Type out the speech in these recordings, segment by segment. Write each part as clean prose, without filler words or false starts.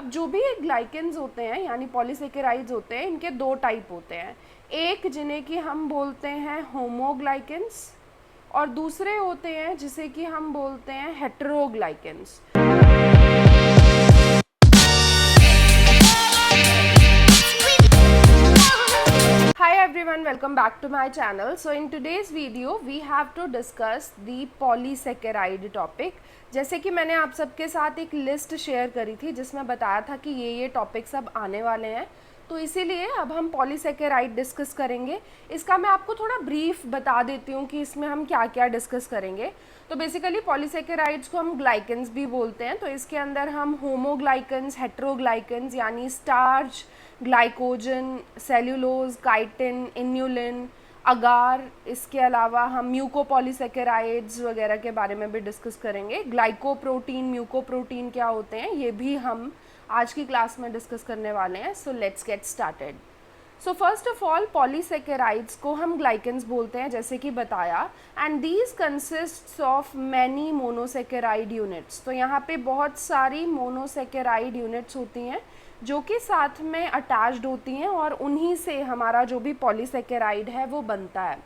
अब जो भी ग्लाइकेन्स होते हैं यानी पॉलीसेकेराइड्स होते हैं, इनके दो टाइप होते हैं। एक जिन्हें कि हम बोलते हैं होमोग्लाइकेंस और दूसरे होते हैं जिसे कि हम बोलते हैं हेटेरोग्लाइकेंस। Hi everyone, welcome back to my channel. So in today's video we have to discuss the polysaccharide topic. जैसे कि मैंने आप सबके साथ एक लिस्ट शेयर करी थी जिसमें बताया था कि ये टॉपिक सब आने वाले हैं, तो इसीलिए अब हम पॉलीसेकेराइड डिस्कस करेंगे। इसका मैं आपको थोड़ा ब्रीफ बता देती हूँ कि इसमें हम क्या क्या डिस्कस करेंगे। तो बेसिकली पॉलीसेकेराइड्स को हम ग्लाइकेंस भी बोलते हैं, तो इसके अंदर हम होमोग्लाइकेंस, हेटेरोग्लाइकेंस यानी starch, glycogen, cellulose, chitin, inulin, agar, इसके अलावा हम म्यूकोपॉलीसेकेराइड्स वगैरह के बारे में भी डिस्कस करेंगे। ग्लाइकोप्रोटीन, म्यूकोप्रोटीन क्या होते हैं ये भी हम आज की क्लास में डिस्कस करने वाले हैं। So let's get started. So first of all polysaccharides को हम ग्लाइकेंस बोलते हैं जैसे कि बताया, and these consists of many monosaccharide units. तो यहाँ पे बहुत सारी मोनोसेकेराइड यूनिट्स होती हैं जो कि साथ में अटैच्ड होती हैं और उन्हीं से हमारा जो भी पॉलीसेकेराइड है वो बनता है।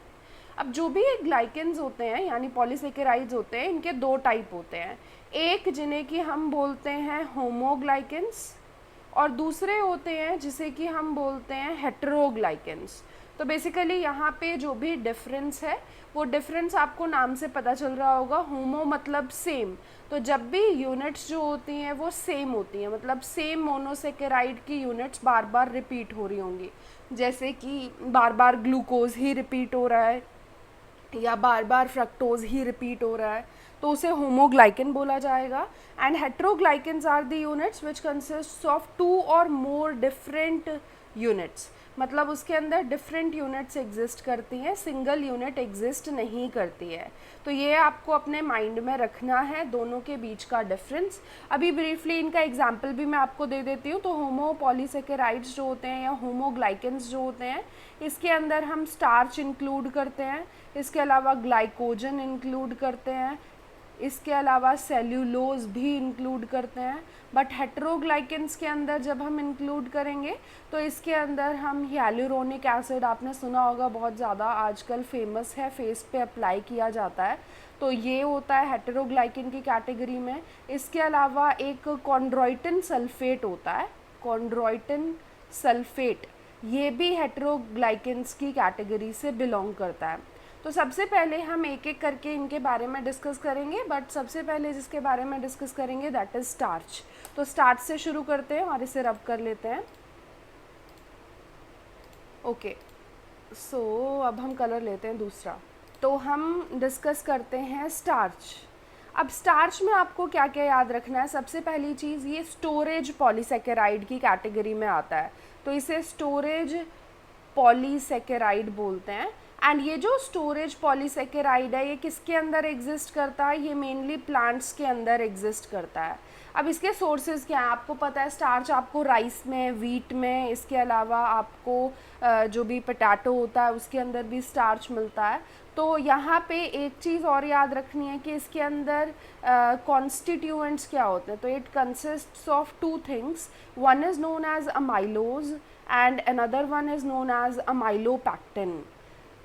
अब जो भी ग्लाइकेंस होते हैं यानी पॉलीसेकेराइड्स होते हैं, इनके दो टाइप होते हैं। एक जिन्हें कि हम बोलते हैं होमोग्लाइकेंस और दूसरे होते हैं जिसे कि हम बोलते हैं हेटेरोग्लाइकेंस। तो बेसिकली यहाँ पे जो भी डिफरेंस है वो डिफरेंस आपको नाम से पता चल रहा होगा। होमो मतलब सेम, तो जब भी यूनिट्स जो होती हैं वो सेम होती हैं, मतलब सेम मोनोसेकेराइड की यूनिट्स बार बार रिपीट हो रही होंगी, जैसे कि बार बार ग्लूकोज ही रिपीट हो रहा है या बार बार फ्रक्टोज ही रिपीट हो रहा है, तो उसे होमोग्लाइकेन बोला जाएगा। And heteroglycans are the units which consist of two और मोर डिफरेंट यूनिट्स, मतलब उसके अंदर डिफरेंट यूनिट्स एग्जिस्ट करती हैं, सिंगल यूनिट एग्जिस्ट नहीं करती है। तो ये आपको अपने माइंड में रखना है दोनों के बीच का डिफरेंस। अभी ब्रीफली इनका एग्जांपल भी मैं आपको दे देती हूँ। तो होमोपॉलीसेकेराइड्स जो होते हैं या होमोग्लाइकेंस जो होते हैं, इसके अंदर हम स्टार्च इंक्लूड करते हैं, इसके अलावा ग्लाइकोजन इंक्लूड करते हैं, इसके अलावा सेल्यूलोज भी इंक्लूड करते हैं। बट हेटेरोग्लाइकेंस के अंदर जब हम इंक्लूड करेंगे तो इसके अंदर हम हियालुरोनिक एसिड, आपने सुना होगा, बहुत ज़्यादा आजकल फेमस है, फेस पे अप्लाई किया जाता है, तो ये होता है हेटेरोग्लाइकेन की कैटेगरी में। इसके अलावा एक कॉन्ड्रोइटिन सल्फेट होता है, कॉन्ड्रोइटिन सल्फेट, ये भी हेटेरोग्लाइकेंस की कैटेगरी से बिलोंग करता है। तो सबसे पहले हम एक एक करके इनके बारे में डिस्कस करेंगे, बट सबसे पहले जिसके बारे में डिस्कस करेंगे दैट इज़ स्टार्च। तो स्टार्च से शुरू करते हैं और इसे रब कर लेते हैं। ओके, सो अब हम कलर लेते हैं दूसरा। तो हम डिस्कस करते हैं स्टार्च। अब स्टार्च में आपको क्या क्या याद रखना है। सबसे पहली चीज़, ये स्टोरेज पॉलीसेकेराइड की कैटेगरी में आता है, तो इसे स्टोरेज पॉलीसेकेराइड बोलते हैं। एंड ये जो स्टोरेज पॉलीसेकेराइड है ये किसके अंदर एग्जिस्ट करता है, ये मेनली प्लांट्स के अंदर एग्जिस्ट करता है। अब इसके सोर्सेज क्या हैं आपको पता है, स्टार्च आपको राइस में, वीट में, इसके अलावा आपको जो भी पोटैटो होता है उसके अंदर भी स्टार्च मिलता है। तो यहाँ पे एक चीज़ और याद रखनी है कि इसके अंदर कॉन्स्टिट्यूएंट्स क्या होते हैं। तो it consists of two things, one is known as amylose and another one is known as amylopectin.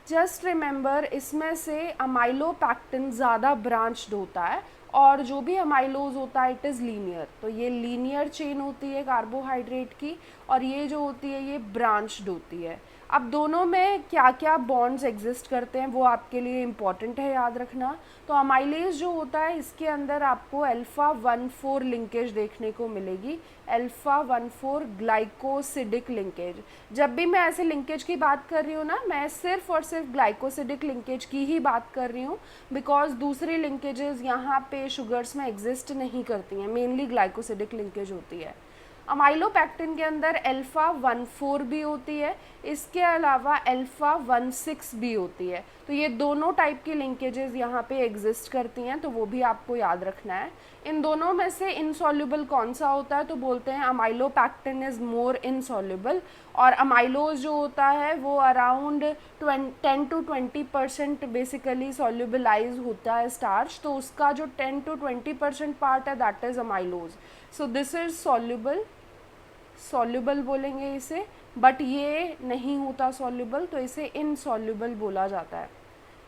Just remember, इसमें से अमाइलोपैक्टिन ज़्यादा ब्रांच्ड होता है और जो भी अमाइलोज होता है इट इज़ लीनियर। तो ये लीनियर चेन होती है कार्बोहाइड्रेट की, और ये जो होती है ये ब्रांच्ड होती है। अब दोनों में क्या क्या बॉन्ड्स एग्जिस्ट करते हैं वो आपके लिए इम्पॉर्टेंट है याद रखना। तो अमाइलेज जो होता है इसके अंदर आपको अल्फ़ा 1,4 लिंकेज देखने को मिलेगी, अल्फ़ा 1,4 ग्लाइकोसिडिक लिंकेज। जब भी मैं ऐसे लिंकेज की बात कर रही हूँ ना, मैं सिर्फ और सिर्फ ग्लाइकोसिडिक लिंकेज की ही बात कर रही हूँ, बिकॉज दूसरी लिंकेजेस यहाँ पे शुगर्स में एग्जिस्ट नहीं करती हैं, मेनली ग्लाइकोसिडिक लिंकेज होती है। अमाइलोपैक्टिन के अंदर अल्फ़ा 1,4 भी होती है, इसके अलावा अल्फ़ा 1,6 भी होती है। तो ये दोनों टाइप की लिंकेजेस यहाँ पे एग्जिस्ट करती हैं, तो वो भी आपको याद रखना है। इन दोनों में से इनसॉल्युबल कौन सा होता है, तो बोलते हैं अमाइलोपैक्टिन इज़ मोर इनसॉल्युबल, और अमाइलोज जो होता है वो अराउंड 10 to 20% बेसिकली सॉल्युबलाइज होता है स्टार्च, तो उसका जो 10 to 20% पार्ट है that is amylose. So this is soluble soluble बोलेंगे इसे, बट ये नहीं होता सॉल्युबल, तो इसे इनसॉल्युबल बोला जाता है।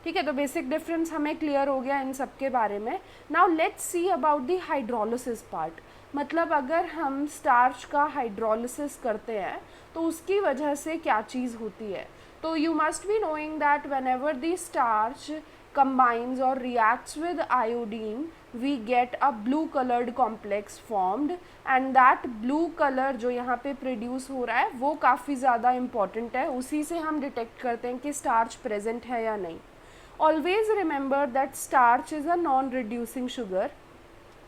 ठीक है, तो बेसिक डिफरेंस हमें क्लियर हो गया इन सब के बारे में। Now let's see about the hydrolysis part. मतलब अगर हम स्टार्च का हाइड्रोलिसिस करते हैं तो उसकी वजह से क्या चीज़ होती है। तो you must be knowing that whenever the starch combines or reacts with iodine, we get a blue colored complex formed, and that blue color जो यहाँ पे प्रोड्यूस हो रहा है वो काफ़ी ज़्यादा इम्पॉर्टेंट है, उसी से हम डिटेक्ट करते हैं कि स्टार्च प्रेजेंट है या नहीं। Always remember that starch is a non reducing sugar,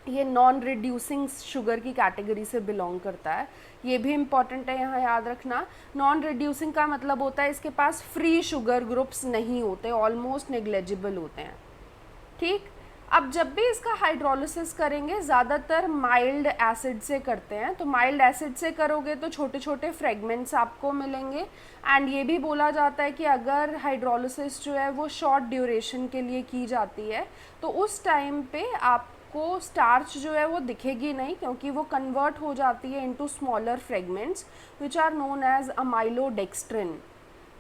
ये नॉन रिड्यूसिंग शुगर की कैटेगरी से बिलोंग करता है, ये भी इम्पॉर्टेंट है यहाँ याद रखना। नॉन रिड्यूसिंग का मतलब होता है इसके पास फ्री शुगर ग्रुप्स नहीं होते, ऑलमोस्ट नेग्लेजिबल होते हैं। ठीक, अब जब भी इसका हाइड्रोलिसिस करेंगे ज़्यादातर माइल्ड एसिड से करते हैं, तो माइल्ड एसिड से करोगे तो छोटे छोटे फ्रेगमेंट्स आपको मिलेंगे। एंड ये भी बोला जाता है कि अगर हाइड्रोलिसिस जो है वो शॉर्ट ड्यूरेशन के लिए की जाती है तो उस टाइम पे आपको स्टार्च जो है वो दिखेगी नहीं, क्योंकि वो कन्वर्ट हो जाती है into smaller fragments which are known as amylodextrin.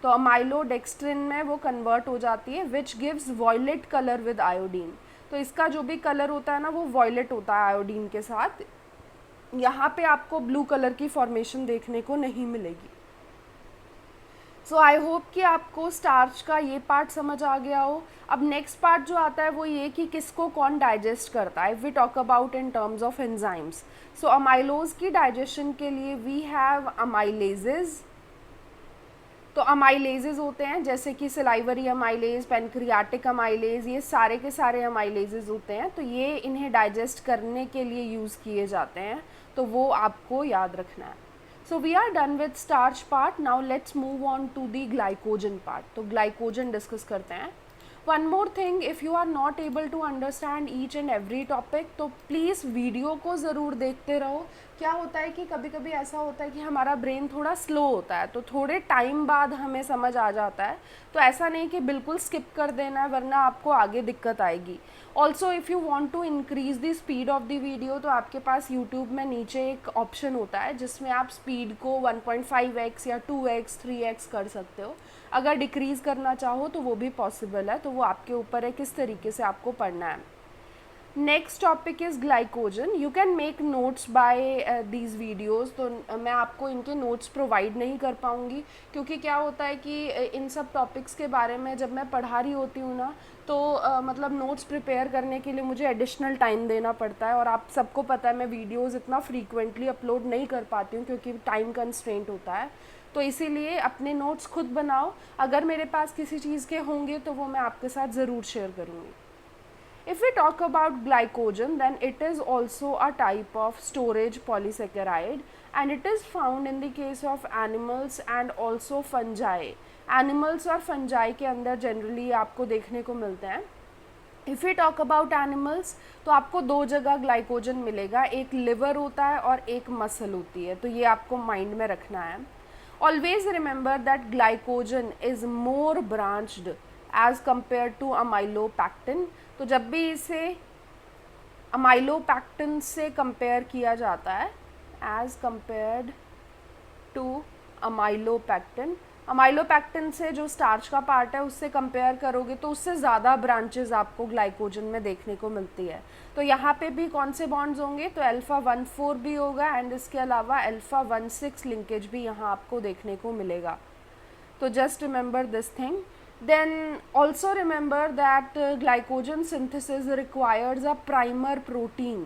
तो अमाइलोडेक्स्ट्रिन में वो कन्वर्ट हो जाती है which gives violet colour with iodine. तो इसका जो भी कलर होता है ना वो वॉयलेट होता है आयोडीन के साथ। यहाँ पे आपको ब्लू कलर की फॉर्मेशन देखने को नहीं मिलेगी। सो आई होप कि आपको स्टार्च का ये पार्ट समझ आ गया हो। अब नेक्स्ट पार्ट जो आता है वो ये कि किसको कौन डाइजेस्ट करता है। We talk about in terms of enzymes. So amylose की डाइजेशन के लिए वी हैव अमाइलेजेस। तो अमाइलेजेस होते हैं जैसे कि सलाइवरी अमाइलेज, पेनक्रियाटिक अमाइलेज, ये सारे के सारे अमाइलेजेस होते हैं। तो ये इन्हें डाइजेस्ट करने के लिए यूज़ किए जाते हैं, तो वो आपको याद रखना है। So we are done with starch part. Now let's move on to the glycogen part. तो ग्लाइकोजन डिस्कस करते हैं। One more thing, if you are not able to understand each and every topic तो please video को ज़रूर देखते रहो। क्या होता है कि कभी कभी ऐसा होता है कि हमारा ब्रेन थोड़ा स्लो होता है, तो थोड़े टाइम बाद हमें समझ आ जाता है। तो ऐसा नहीं कि बिल्कुल स्किप कर देना है, वरना आपको आगे दिक्कत आएगी। Also if you want to increase the speed of the video तो आपके पास यूट्यूब में नीचे एक ऑप्शन होता है जिसमें आप स्पीड को 1.5x या 2x 3x कर सकते हो। अगर डिक्रीज़ करना चाहो तो वो भी पॉसिबल है, तो वो आपके ऊपर है किस तरीके से आपको पढ़ना है। Next topic is glycogen. You can make notes by these videos. तो मैं आपको इनके नोट्स प्रोवाइड नहीं कर पाऊँगी, क्योंकि क्या होता है कि इन सब टॉपिक्स के बारे में जब मैं पढ़ा रही होती हूँ ना तो मतलब नोट्स प्रिपेयर करने के लिए मुझे एडिशनल टाइम देना पड़ता है। और आप सबको पता है मैं वीडियोज़ इतना फ्रीक्वेंटली अपलोड नहीं कर पाती हूँ क्योंकि टाइम कंस्ट्रेंट होता है। तो इसीलिए अपने नोट्स खुद बनाओ। अगर मेरे पास किसी चीज़ के होंगे तो वो मैं आपके साथ ज़रूर शेयर करूँगी। If we talk about glycogen, then it is also a type of storage polysaccharide and it is found in the case of animals and also fungi. Animals और fungi के अंदर generally आपको देखने को मिलते हैं। If we talk about animals तो आपको दो जगह ग्लाइकोजन मिलेगा, एक लिवर होता है और एक मसल होती है, तो ये आपको माइंड में रखना है। Always remember that glycogen is more branched as compare to amylopectin. तो जब भी इसे अमाइलोपैक्टिन से कंपेयर किया जाता है as compared to amylopectin, amylopectin से जो स्टार्च का पार्ट है उससे कंपेयर करोगे तो उससे ज़्यादा ब्रांचेस आपको ग्लाइकोजन में देखने को मिलती है। तो यहाँ पे भी कौन से बॉन्ड्स होंगे, तो अल्फ़ा 1,4 भी होगा एंड इसके अलावा अल्फ़ा 1,6 लिंकेज भी यहाँ आपको देखने को मिलेगा। तो just remember this thing. Then also remember that glycogen synthesis requires a primer protein.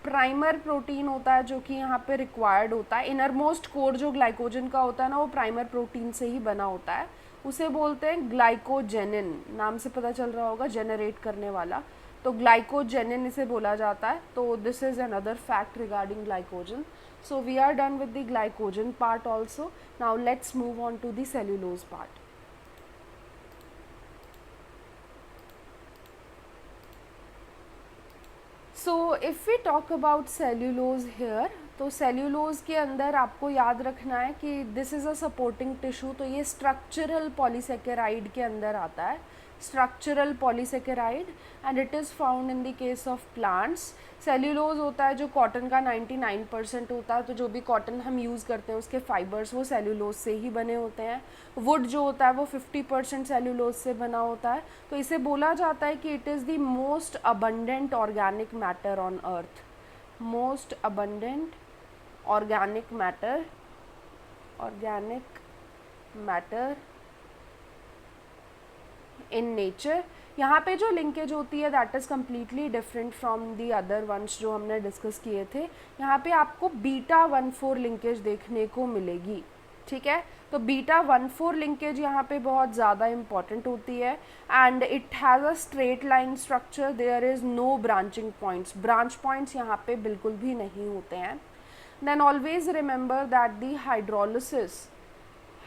Primer protein होता है जो कि यहाँ पे रिक्वायर्ड होता है। इनरमोस्ट कोर जो ग्लाइकोजन का होता है ना वो प्राइमर प्रोटीन से ही बना होता है, उसे बोलते हैं ग्लाइकोजेनिन। नाम से पता चल रहा होगा, जेनरेट करने वाला, तो ग्लाइकोजेनिन इसे बोला जाता है। तो this is another fact regarding glycogen. So we are done with the glycogen part also. Now let's move on to the cellulose part. So if we talk about cellulose here, तो cellulose के अंदर आपको याद रखना है कि this is a supporting tissue, तो ये स्ट्रक्चरल पॉलीसेकेराइड के अंदर आता है। Structural polysaccharide and it is found in the case of plants. Cellulose होता है जो कॉटन का 99% होता है, तो जो भी कॉटन हम यूज़ करते हैं उसके फाइबर्स वो सेल्यूलोज से ही बने होते हैं। वुड जो होता है वो 50% सेल्यूलोज से बना होता है। तो इसे बोला जाता है कि it is the most abundant organic matter on earth, most abundant organic matter in nature. यहाँ पे जो लिंकेज होती है that is completely different from the other ones जो हमने डिस्कस किए थे। यहाँ पे आपको β14 लिंकेज देखने को मिलेगी, ठीक है। तो β14 लिंकेज यहाँ पे बहुत ज़्यादा इंपॉर्टेंट होती है and it has a straight line structure, there is no branching points, branch points यहाँ पे बिल्कुल भी नहीं होते हैं। Then always remember that the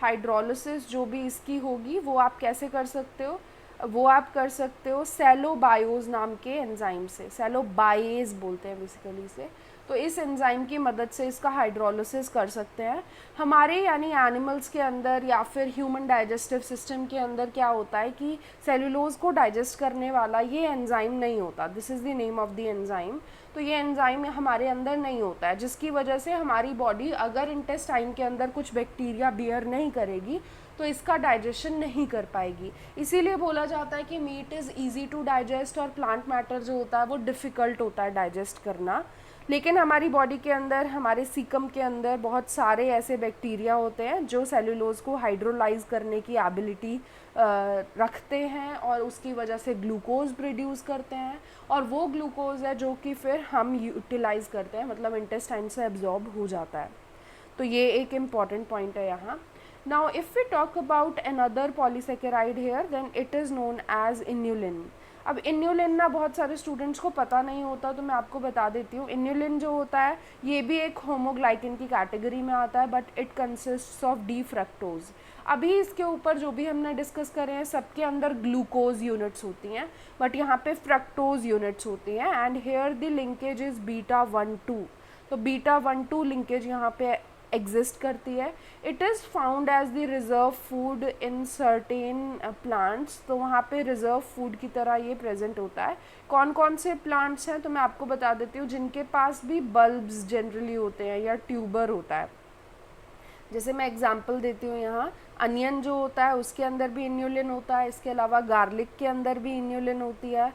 hydrolysis जो भी इसकी होगी वो आप कैसे कर सकते हो, वो आप कर सकते हो सेलोबायोज नाम के एंजाइम से, सेलोबायेज बोलते हैं बेसिकली इसे। तो इस एंजाइम की मदद से इसका हाइड्रोलिसिस कर सकते हैं। हमारे यानी एनिमल्स के अंदर या फिर ह्यूमन डाइजेस्टिव सिस्टम के अंदर क्या होता है कि सेलुलोज को डाइजेस्ट करने वाला ये एंजाइम नहीं होता, this is the name of the enzyme. तो ये एंजाइम हमारे अंदर नहीं होता है, जिसकी वजह से हमारी बॉडी अगर इंटेस्टाइन के अंदर कुछ बैक्टीरिया बियर नहीं करेगी तो इसका डाइजेशन नहीं कर पाएगी। इसीलिए बोला जाता है कि meat is easy to digest और प्लांट मैटर जो होता है वो डिफ़िकल्ट होता है डाइजेस्ट करना। लेकिन हमारी बॉडी के अंदर, हमारे सीकम के अंदर बहुत सारे ऐसे बैक्टीरिया होते हैं जो सेलुलोज को हाइड्रोलाइज करने की एबिलिटी रखते हैं और उसकी वजह से ग्लूकोज प्रोड्यूस करते हैं, और वो ग्लूकोज है जो कि फिर हम यूटिलाइज करते हैं, मतलब इंटेस्टाइन से एब्जॉर्ब हो जाता है। तो ये एक इम्पॉर्टेंट पॉइंट है यहाँ। Now if we talk about another polysaccharide here then it is known as inulin. अब इन्यूलिन ना बहुत सारे स्टूडेंट्स को पता नहीं होता, तो मैं आपको बता देती हूँ। इन्यूलिन जो होता है ये भी एक होमोग्लाइकन की कैटेगरी में आता है, but it consists of D fructose. अभी इसके ऊपर जो भी हमने डिस्कस करे हैं सबके अंदर ग्लूकोज यूनिट्स होती हैं, बट यहाँ पे फ्रक्टोज यूनिट्स होती हैं and here the linkage is β12। तो β12 लिंकेज यहाँ पे एग्जिस्ट करती है। It is found as the reserve food in certain plants. तो वहाँ पे रिजर्व फूड की तरह ये प्रेजेंट होता है। कौन कौन से प्लांट्स हैं तो मैं आपको बता देती हूँ, जिनके पास भी बल्ब्स जनरली होते हैं या ट्यूबर होता है। जैसे मैं एग्जांपल देती हूँ यहाँ, अनियन जो होता है उसके अंदर भी इन्यूलिन होता है, इसके अलावा गार्लिक के अंदर भी इन्यूलिन होती है।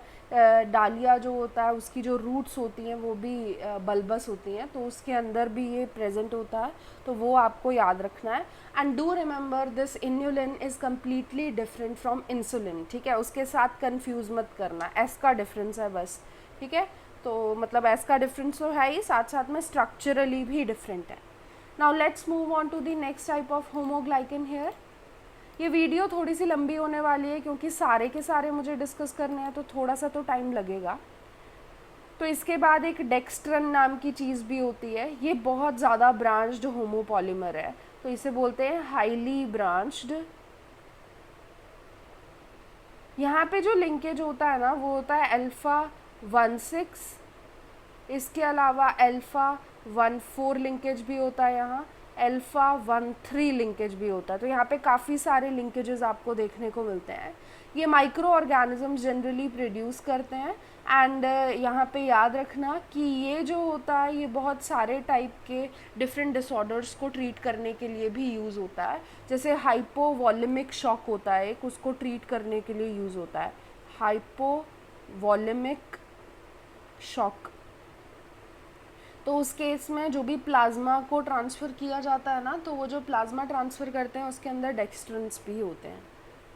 डालिया जो होता है उसकी जो रूट्स होती हैं वो भी बल्बस होती हैं, तो उसके अंदर भी ये प्रेजेंट होता है, तो वो आपको याद रखना है। And do remember this inulin is completely different from insulin, ठीक है, उसके साथ कन्फ्यूज़ मत करना, एस का डिफरेंस है बस, ठीक है। तो मतलब एस का डिफरेंस तो है ही, साथ साथ में स्ट्रक्चरली भी डिफरेंट है। Now let's move on to the next type of homoglycan here. ये वीडियो थोड़ी सी लंबी होने वाली है क्योंकि सारे के सारे मुझे डिस्कस करने हैं, तो थोड़ा सा तो टाइम लगेगा। तो इसके बाद एक डेक्स्ट्रन नाम की चीज़ भी होती है, ये बहुत ज़्यादा ब्रांच्ड होमोपॉलीमर है, तो इसे बोलते हैं हाईली ब्रांच्ड। यहाँ पे जो लिंकेज होता है ना वो होता है α16, इसके अलावा α14 लिंकेज भी होता है, यहाँ α13 लिंकेज भी होता है। तो यहाँ पे काफ़ी सारे लिंकेजेस आपको देखने को मिलते हैं। ये माइक्रो ऑर्गेनिजम्स जनरली प्रोड्यूस करते हैं एंड यहाँ पे याद रखना कि ये जो होता है ये बहुत सारे टाइप के डिफरेंट डिसऑर्डर्स को ट्रीट करने के लिए भी यूज़ होता है। जैसे हाइपोवॉलेमिक शॉक होता है एक, उसको ट्रीट करने के लिए यूज़ होता है, हाइपोवॉलेमिक शॉक। तो उस केस में जो भी प्लाज्मा को ट्रांसफ़र किया जाता है ना, तो वो जो प्लाज्मा ट्रांसफ़र करते हैं उसके अंदर डेक्स्ट्रेंस भी होते हैं,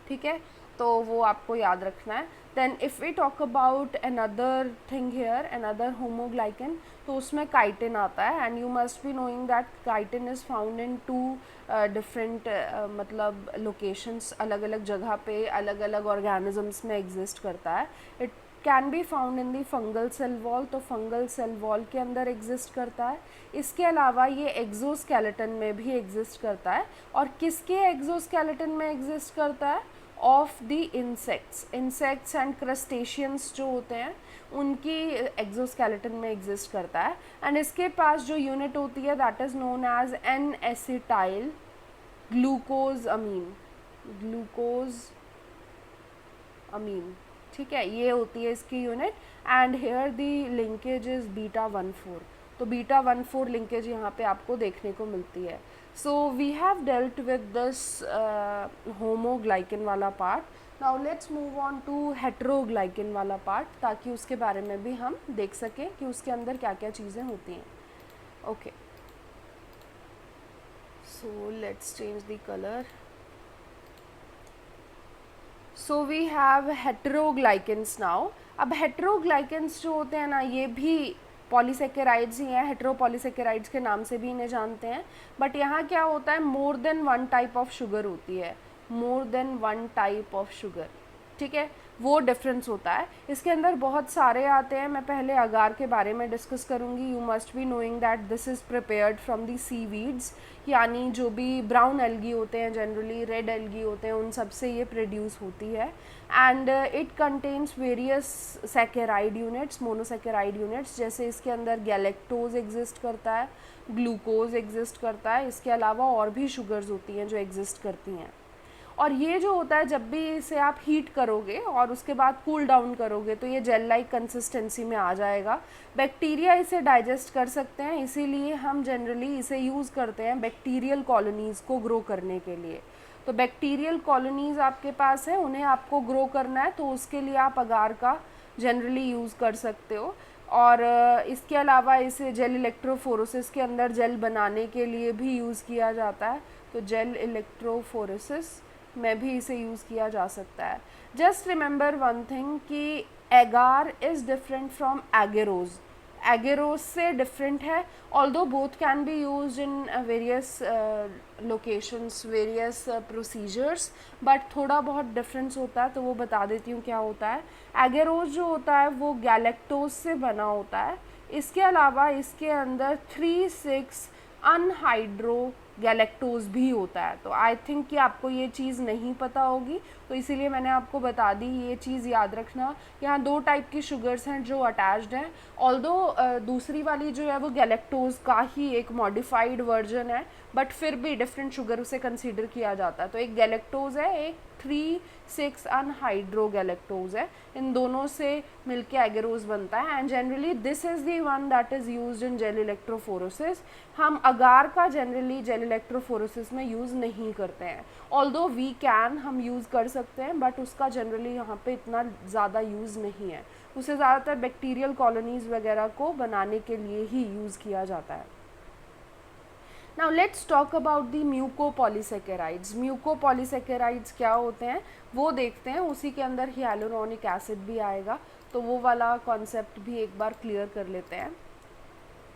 ठीक है, तो वो आपको याद रखना है। Then if we talk about another thing here, another homoglycan, तो उसमें काइटिन आता है and you must be knowing that chitin is found in 2 different मतलब लोकेशंस, अलग अलग जगह पे अलग अलग ऑर्गेनिजम्स में एग्जिस्ट करता है। It can be found in the fungal cell wall, तो फंगल सेल वॉल के अंदर एग्जिस्ट करता है। इसके अलावा ये एक्सोस्केलेटन में भी एग्जिस्ट करता है, और किसके एक्सोस्केलेटन में एग्जिस्ट करता है, of the insects and crustaceans जो होते हैं उनकी एक्सोस्केलेटन में एग्जिस्ट करता है। एंड इसके पास जो यूनिट होती है that is known as N acetyl glucose amine, glucose amine, ठीक है, ये होती है इसकी unit. And here the linkage is beta 1,4, तो बीटा 1,4 लिंकेज यहाँ पे आपको देखने को मिलती है। So we have dealt with this homoglycan वाला part. Now let's move on to heteroglycan वाला पार्ट, ताकि उसके बारे में भी हम देख सकें कि उसके अंदर क्या क्या चीज़ें होती हैं। Okay, so let's change the colour. So we have heteroglycans now. अब हेट्रोग्लाइकेंस जो होते हैं ना, ये भी पॉलीसेकेराइड्स ही हैं, हेट्रोपॉलीसेकेराइड्स के नाम से भी इन्हें जानते हैं। बट यहाँ क्या होता है, more than one type of sugar होती है, more than one type of sugar, ठीक है, वो डिफरेंस होता है। इसके अंदर बहुत सारे आते हैं। मैं पहले अगार के बारे में डिस्कस करूँगी। You must be knowing that this is prepared from the seaweeds, यानी जो भी ब्राउन एल्गी होते हैं, जनरली रेड एल्गी होते हैं, उन सब से ये प्रोड्यूस होती है। And it contains various saccharide units, monosaccharide units, जैसे इसके अंदर गैलेक्टोज एग्जिस्ट करता है, ग्लूकोज एग्जिस्ट करता है, इसके अलावा और भी शुगर्स होती हैं जो एग्जिस्ट करती हैं। और ये जो होता है, जब भी इसे आप हीट करोगे और उसके बाद कूल डाउन करोगे तो ये जेल लाइक कंसिस्टेंसी में आ जाएगा। बैक्टीरिया इसे डाइजेस्ट कर सकते हैं, इसीलिए हम जनरली इसे यूज़ करते हैं बैक्टीरियल कॉलोनीज़ को ग्रो करने के लिए। तो बैक्टीरियल कॉलोनीज़ आपके पास हैं, उन्हें आपको ग्रो करना है, तो उसके लिए आप अगार का जनरली यूज़ कर सकते हो। और इसके अलावा इसे जेल इलेक्ट्रोफोरेसिस के अंदर जेल बनाने के लिए भी यूज़ किया जाता है, तो जेल इलेक्ट्रोफोरेसिस में भी इसे यूज़ किया जा सकता है। जस्ट रिमेंबर वन थिंग कि एगार is different from agarose, agarose से डिफरेंट है, although both can be use in various locations, various procedures, but थोड़ा बहुत डिफरेंस होता है, तो वो बता देती हूँ क्या होता है। एगेरोज जो होता है वो गैलेक्टोज से बना होता है। इसके अलावा इसके अंदर 3,6 अनहाइड्रो गैलेक्टोज भी होता है। तो आई थिंक कि आपको ये चीज़ नहीं पता होगी, तो इसीलिए मैंने आपको बता दी। ये चीज़ याद रखना, यहाँ 2 टाइप की शुगर्स हैं जो अटैच्ड हैं। ऑल्दो दूसरी वाली जो है वो गैलेक्टोज का ही एक मॉडिफाइड वर्जन है, बट फिर भी डिफरेंट शुगर उसे कंसीडर किया जाता है। तो एक गैलेक्टोज है, एक 3,6 अनहाइड्रो गैलेक्टोज है, इन दोनों से मिलके एगेरोज बनता है। And generally this is the one that is used in gel electrophoresis. हम अगार का जनरली जेल इलेक्ट्रोफोरेसिस में यूज़ नहीं करते हैं, ऑल्दो वी कैन, हम यूज़ कर सकते हैं, बट उसका जनरली यहाँ पे इतना ज़्यादा यूज़ नहीं है। उसे ज़्यादातर बैक्टीरियल कॉलोनीज़ वगैरह को बनाने के लिए ही यूज़ किया जाता है। Now let's talk about the म्यूकोपॉलीसेकेराइड्स। म्यूकोपॉलीसेकेराइड्स क्या होते हैं वो देखते हैं, उसी के अंदर हियालुरोनिक एसिड भी आएगा, तो वो वाला कॉन्सेप्ट भी एक बार क्लियर कर लेते हैं।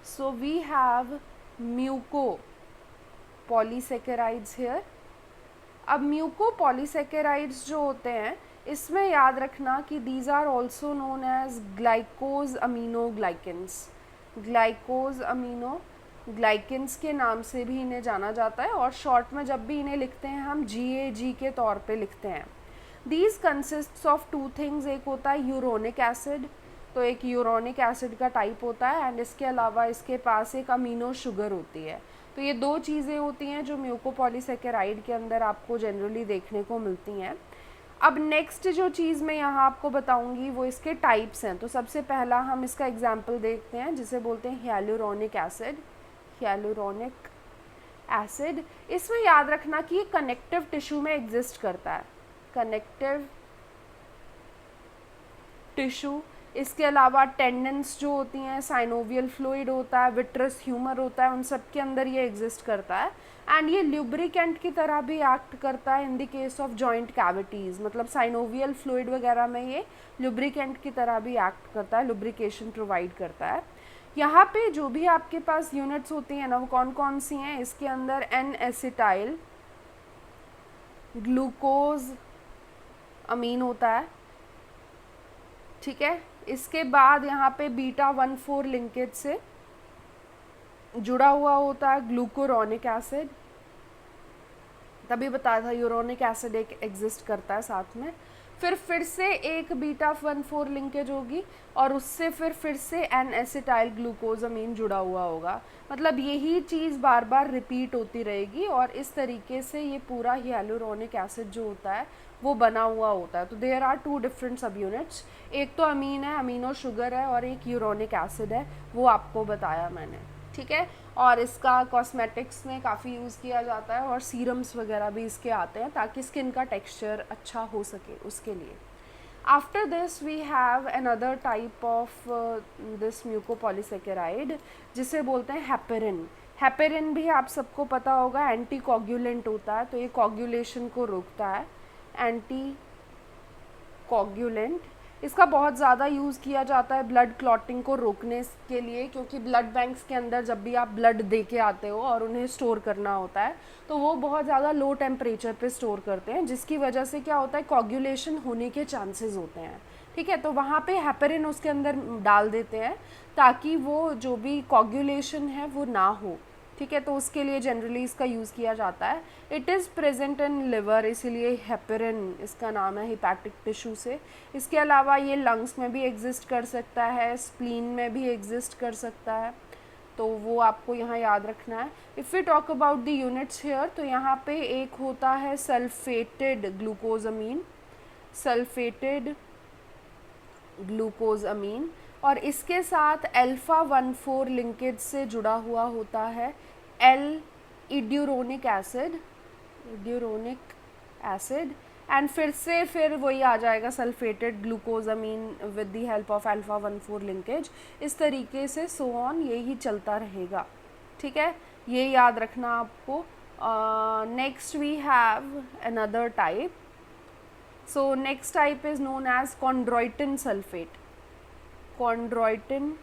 So we have mucopolysaccharides here. अब म्यूकोपॉलीसेकेराइड्स जो होते हैं, इसमें याद रखना कि these are also known as glycosaminoglycans. Glycosaminoglycans के नाम से भी इन्हें जाना जाता है, और शॉर्ट में जब भी इन्हें लिखते हैं हम GAG के तौर पे लिखते हैं। दीज कंसिस्ट्स ऑफ 2 थिंग्स, एक होता है यूरोनिक एसिड, तो एक यूरोनिक एसिड का टाइप होता है, एंड इसके अलावा इसके पास एक अमीनो शुगर होती है। तो ये 2 चीज़ें होती हैं जो म्यूकोपॉलीसेकेराइड के अंदर आपको जनरली देखने को मिलती हैं। अब नेक्स्ट जो चीज़ मैं यहाँ आपको बताऊँगी वो इसके टाइप्स हैं। तो सबसे पहला हम इसका एग्जाम्पल देखते हैं, जिसे बोलते हैं हियालुरोनिक एसिड। हियालुरोनिक एसिड, इसमें याद रखना कि ये कनेक्टिव टिश्यू में एग्जिस्ट करता है, कनेक्टिव टिश्यू। इसके अलावा टेंडेंस जो होती हैं, साइनोवियल फ्लूइड होता है, विट्रस ह्यूमर होता है, उन सब के अंदर ये एग्जिस्ट करता है। एंड ये ल्यूब्रिकेंट की तरह भी एक्ट करता है इन the case of joint cavities, मतलब साइनोवियल फ्लूइड वगैरह में ये ल्यूब्रिकेंट की तरह भी एक्ट करता है, लुब्रिकेशन प्रोवाइड करता है। यहाँ पे जो भी आपके पास यूनिट्स होती हैं ना, वो कौन कौन सी हैं, इसके अंदर N-एसिटाइल ग्लूकोज अमीन होता है, ठीक है। इसके बाद यहाँ पे बीटा 1,4 लिंकेज से जुड़ा हुआ होता है ग्लूकोरोनिक एसिड, तभी बताया था यूरोनिक एसिड एक एग्जिस्ट करता है साथ में। फिर से एक बीटा 1,4 लिंकेज होगी, और उससे फिर से N-एसिटाइल ग्लूकोजामीन जुड़ा हुआ होगा। मतलब यही चीज़ बार बार रिपीट होती रहेगी, और इस तरीके से ये पूरा हियालुरोनिक एसिड जो होता है वो बना हुआ होता है। तो देयर आर 2 डिफरेंट सब यूनिट्स, एक तो अमीन है, अमीनो शुगर है, और एक यूरोनिक एसिड है, वो आपको बताया मैंने, ठीक है। और इसका कॉस्मेटिक्स में काफ़ी यूज़ किया जाता है और सीरम्स वगैरह भी इसके आते हैं ताकि स्किन का टेक्सचर अच्छा हो सके उसके लिए। After this we have another type of this mucopolysaccharide जिसे बोलते हैं हेपेरिन। हेपेरिन भी आप सबको पता होगा एंटी कोगुलेंट होता है, तो ये कोगुलेशन को रोकता है, एंटी कोगुलेंट। इसका बहुत ज़्यादा यूज़ किया जाता है ब्लड क्लॉटिंग को रोकने के लिए, क्योंकि ब्लड बैंक्स के अंदर जब भी आप ब्लड दे के आते हो और उन्हें स्टोर करना होता है तो वो बहुत ज़्यादा लो टेम्परेचर पे स्टोर करते हैं, जिसकी वजह से क्या होता है, कोगुलेशन होने के चांसेस होते हैं, ठीक है। तो वहाँ पे हेपेरिन उसके अंदर डाल देते हैं ताकि वो जो भी कोगुलेशन है वो ना हो, ठीक है। तो उसके लिए जनरली इसका यूज़ किया जाता है। It is present in liver, इसीलिए हेपेरिन इसका नाम है हिपैटिक टिश्यू से। इसके अलावा ये लंग्स में भी एग्जिस्ट कर सकता है, स्प्लीन में भी एग्जिस्ट कर सकता है, तो वो आपको यहाँ याद रखना है। If we talk about the units here, तो यहाँ पे एक होता है सल्फेटेड ग्लूकोजामीन, सल्फेटेड ग्लूकोजामीन, और इसके साथ अल्फ़ा 1,4 लिंकेज से जुड़ा हुआ होता है L iduronic acid, iduronic acid, and फिर वही आ जाएगा sulphated glucosamine with the help of alpha 1,4 linkage. इस तरीके से सो ऑन यही चलता रहेगा, ठीक है, ये याद रखना आपको। Next we have another type, so next type is known as chondroitin sulphate, chondroitin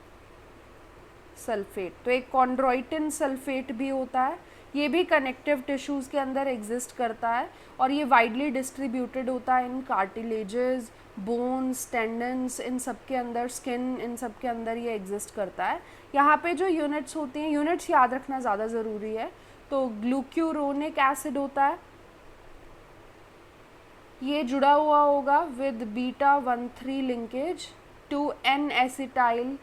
sulphate. तो एक कॉन्ड्रोइटिन सल्फेट भी होता है, ये भी कनेक्टिव टिश्यूज़ के अंदर एग्जिस्ट करता है और ये वाइडली डिस्ट्रीब्यूटेड होता है इन कार्टिलेजेस, बोन्स, टेंडन्स, इन सब के अंदर, स्किन, इन सब के अंदर ये एग्जिस्ट करता है। यहाँ पे जो यूनिट्स होती हैं, यूनिट्स याद रखना ज़्यादा ज़रूरी है। तो ग्लूक्यूरोनिक एसिड होता है, ये जुड़ा हुआ होगा with beta 1,3 linkage to N acetyl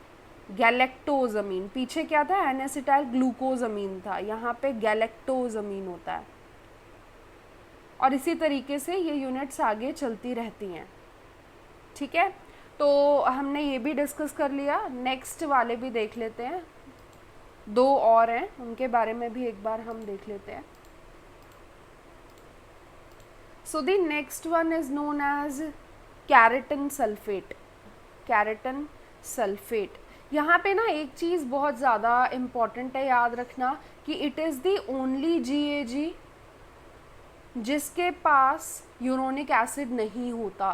galactosamine. पीछे क्या था, एन एसिटाइल ग्लूकोजमीन था, यहाँ पे गैलेक्टोजमीन होता है, और इसी तरीके से ये यूनिट्स आगे चलती रहती हैं, ठीक है। तो हमने ये भी डिस्कस कर लिया, नेक्स्ट वाले भी देख लेते हैं, 2 और हैं, उनके बारे में भी एक बार हम देख लेते हैं। So the next one is known as keratin sulfate, keratin sulfate। यहाँ पे ना एक चीज़ बहुत ज़्यादा इम्पॉर्टेंट है याद रखना कि it is the only GAG जिसके पास यूरोनिक एसिड नहीं होता।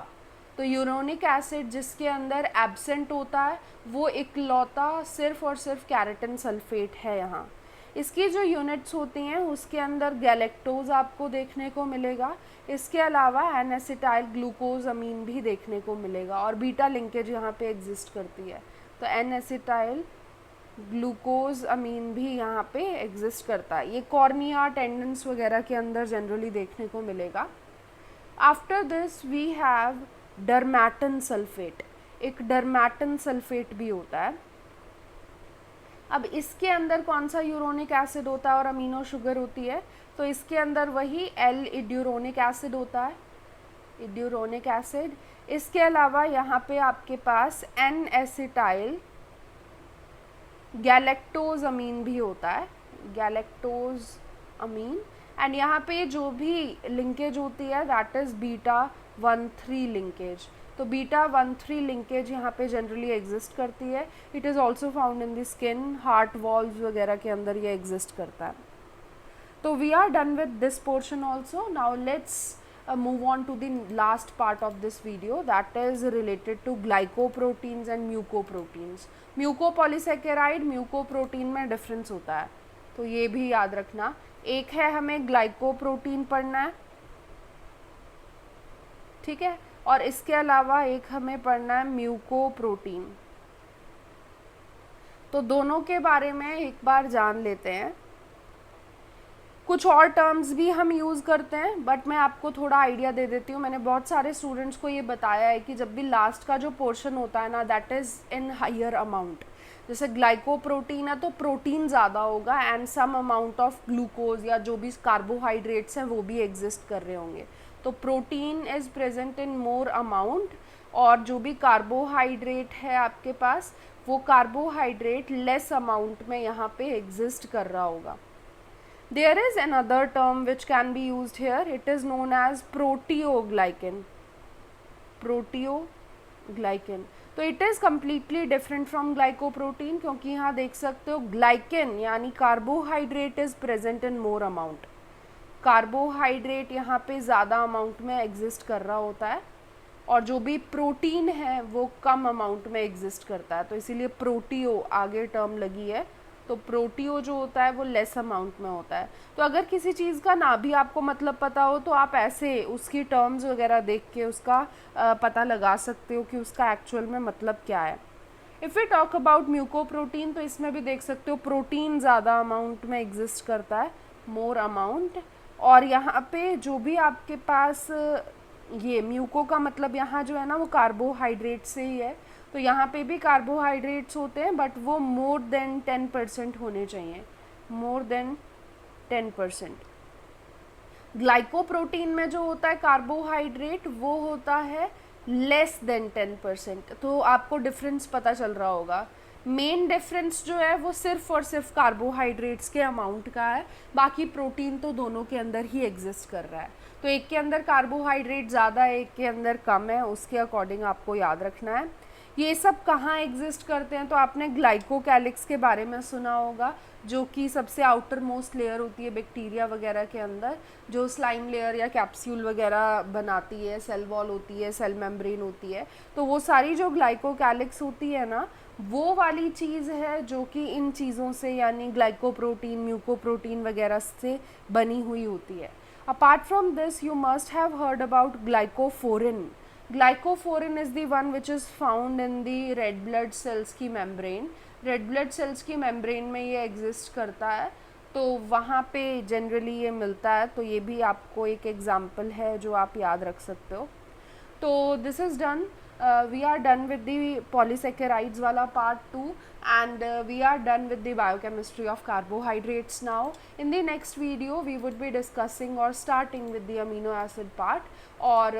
तो यूरोनिक एसिड जिसके अंदर एब्सेंट होता है वो इकलौता सिर्फ और सिर्फ कैरेटिन सल्फेट है यहाँ। इसकी जो यूनिट्स होती हैं उसके अंदर गैलेक्टोज आपको देखने को मिलेगा, इसके अलावा एन एसिटाइल ग्लूकोजामीन भी देखने को मिलेगा, और बीटा लिंकेज यहाँ पे एग्जिस्ट करती है, तो एन एसिटाइल ग्लूकोज अमीन भी यहाँ पे एग्जिस्ट करता है। ये कॉर्निया, टेंडन्स वगैरह के अंदर जनरली देखने को मिलेगा। After this we have dermatan sulphate, एक डर्मैटन सल्फेट भी होता है। अब इसके अंदर कौन सा यूरोनिक एसिड होता है और अमीनो शुगर होती है, तो इसके अंदर वही एल इड्यूरोनिक एसिड होता है, इड्यूरोनिक एसिड। इसके अलावा यहाँ पे आपके पास एन एसिटाइल गैलेक्टोज अमीन भी होता है, गैलेक्टोज अमीन, एंड यहाँ पे जो भी लिंकेज होती है दैट इज़ बीटा 1,3 लिंकेज। तो बीटा 1,3 लिंकेज यहाँ पे जनरली एग्जिस्ट करती है। It is also found in the skin, heart valves वगैरह के अंदर ये एग्जिस्ट करता है। तो we are done with this portion also. Now let's move on to the last part of this video that is related to glycoproteins and mucoproteins. Mucopolysaccharide, mucoprotein में difference होता है, तो ये भी याद रखना। एक है हमें ग्लाइकोप्रोटीन पढ़ना है, ठीक है, और इसके अलावा एक हमें पढ़ना है म्यूकोप्रोटीन। तो दोनों के बारे में एक बार जान लेते हैं। कुछ और टर्म्स भी हम यूज़ करते हैं, बट मैं आपको थोड़ा आइडिया दे देती हूँ। मैंने बहुत सारे स्टूडेंट्स को ये बताया है कि जब भी लास्ट का जो पोर्शन होता है ना that is in higher amount. जैसे ग्लाइकोप्रोटीन है तो प्रोटीन ज़्यादा होगा and some amount of glucose या जो भी कार्बोहाइड्रेट्स हैं वो भी एग्जिस्ट कर रहे होंगे। तो protein is present in more amount, और जो भी कार्बोहाइड्रेट है आपके पास वो कार्बोहाइड्रेट लेस अमाउंट में यहाँ पे एग्जिस्ट कर रहा होगा। There is another term which can be used here. It is known as proteoglycan. Proteoglycan. तो it is completely different from glycoprotein, क्योंकि यहाँ देख सकते हो ग्लाइकेन यानी carbohydrate is present in more amount. Carbohydrate यहाँ पे ज़्यादा अमाउंट में एग्जिस्ट कर रहा होता है, और जो भी प्रोटीन है वो कम अमाउंट में एग्जिस्ट करता है, तो इसीलिए प्रोटियो आगे टर्म लगी है। तो प्रोटियो जो होता है वो लेस अमाउंट में होता है। तो अगर किसी चीज़ का ना भी आपको मतलब पता हो तो आप ऐसे उसकी टर्म्स वगैरह देख के उसका पता लगा सकते हो कि उसका एक्चुअल में मतलब क्या है। If we talk about mucoprotein, तो इसमें भी देख सकते हो प्रोटीन ज़्यादा अमाउंट में एग्जिस्ट करता है, मोर अमाउंट। और यहाँ पे जो भी आपके पास ये म्यूको का मतलब यहाँ जो है ना वो कार्बोहाइड्रेट से ही है, तो यहाँ पे भी कार्बोहाइड्रेट्स होते हैं बट वो मोर देन 10% होने चाहिए, मोर देन 10%। ग्लाइकोप्रोटीन में जो होता है कार्बोहाइड्रेट वो होता है लेस देन 10%। तो आपको डिफरेंस पता चल रहा होगा। मेन डिफरेंस जो है वो सिर्फ और सिर्फ कार्बोहाइड्रेट्स के अमाउंट का है, बाकी प्रोटीन तो दोनों के अंदर ही एग्जिस्ट कर रहा है। तो एक के अंदर कार्बोहाइड्रेट ज़्यादा है, एक के अंदर कम है, उसके अकॉर्डिंग आपको याद रखना है। ये सब कहाँ एग्जिस्ट करते हैं, तो आपने ग्लाइकोकैलिक्स के बारे में सुना होगा, जो कि सबसे आउटर मोस्ट लेयर होती है बैक्टीरिया वगैरह के अंदर, जो स्लाइम लेयर या कैप्सूल वगैरह बनाती है, सेल वॉल होती है, सेल मेम्ब्रेन होती है। तो वो सारी जो ग्लाइकोकैलिक्स होती है ना, वो वाली चीज़ है जो कि इन चीज़ों से यानी ग्लाइकोप्रोटीन, म्यूकोप्रोटीन वगैरह से बनी हुई होती है। Apart from this you must have heard about ग्लाइकोफोरिन। ग्लाइकोफोरिन is the one which is found in the red blood cells की मेम्ब्रेन। रेड ब्लड सेल्स की मेम्ब्रेन में ये एग्जिस्ट करता है, तो वहाँ पे जनरली ये मिलता है। तो ये भी आपको एक एग्जाम्पल है जो आप याद रख सकते हो। तो this is done, we are done with the polysaccharides wala part 2, and we are done with the biochemistry of carbohydrates now. In the next video we would be discussing or starting with the amino acid part, और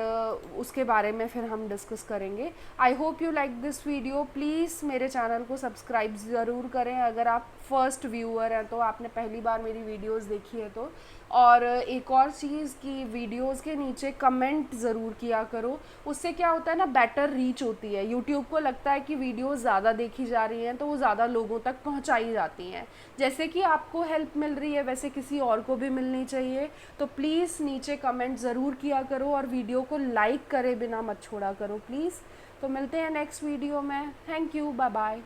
उसके बारे में फिर हम discuss करेंगे। I hope you like this video. Please मेरे channel को subscribe ज़रूर करें अगर आप फर्स्ट व्यूअर हैं, तो आपने पहली बार मेरी वीडियोस देखी है तो। और एक और चीज़ कि वीडियोस के नीचे कमेंट ज़रूर किया करो, उससे क्या होता है ना, बेटर रीच होती है। यूट्यूब को लगता है कि वीडियोस ज़्यादा देखी जा रही हैं तो वो ज़्यादा लोगों तक पहुंचाई जाती हैं। जैसे कि आपको हेल्प मिल रही है वैसे किसी और को भी मिलनी चाहिए। तो प्लीज़ नीचे कमेंट ज़रूर किया करो और वीडियो को लाइक करे बिना मत छोड़ा करो प्लीज़। तो मिलते हैं नेक्स्ट वीडियो में। Thank you, bye bye.